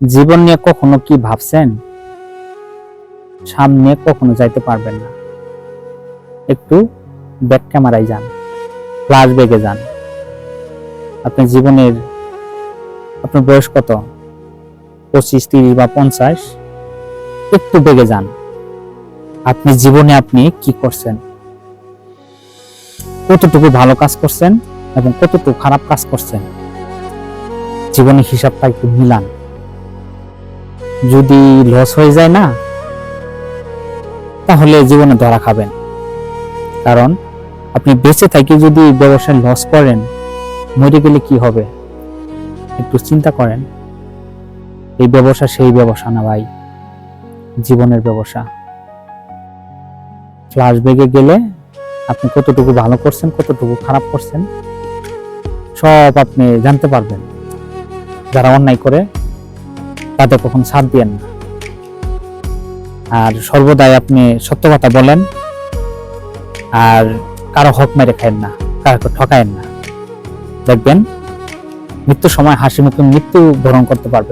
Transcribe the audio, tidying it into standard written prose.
জীবন নিয়ে কখনো কি ভাবছেন? সামনে কখনো যাইতে পারবেন না। একটু ব্যাক ক্যামেরায় যান, ফ্ল্যাশ ব্যাকে যান। আপনার জীবনের আপনার বয়স কত? 25, 30 বা 50? একটু বেগে যান। আপনি জীবনে আপনি কি করছেন, কতটুকু ভালো কাজ করছেন এবং কতটুকু খারাপ কাজ করছেন, জীবনের হিসাবটা একটু মিলান। যদি লস হয়ে যায় না, তাহলে জীবনে ধরা খাবেন। কারণ আপনি বেঁচে থাকি যদি ব্যবসায় লস করেন, মরে গেলে কি হবে একটু চিন্তা করেন। এই ব্যবসা সেই ব্যবসা না ভাই, জীবনের ব্যবসা। ফ্ল্যাশ ব্যাকে গেলে আপনি কতটুকু ভালো করছেন, কতটুকু খারাপ করছেন, সব আপনি জানতে পারবেন। যারা অন্যায় করে তাদের কখন সাথ দিয়েন না। আর সর্বদাই আপনি সত্য কথা বলেন, আর কারো হক মেরে খায়েন না, কারো ঠকায়েন না। দেখবেন মৃত্যুর সময় হাসি মুখে মৃত্যু বরণ করতে পারবেন।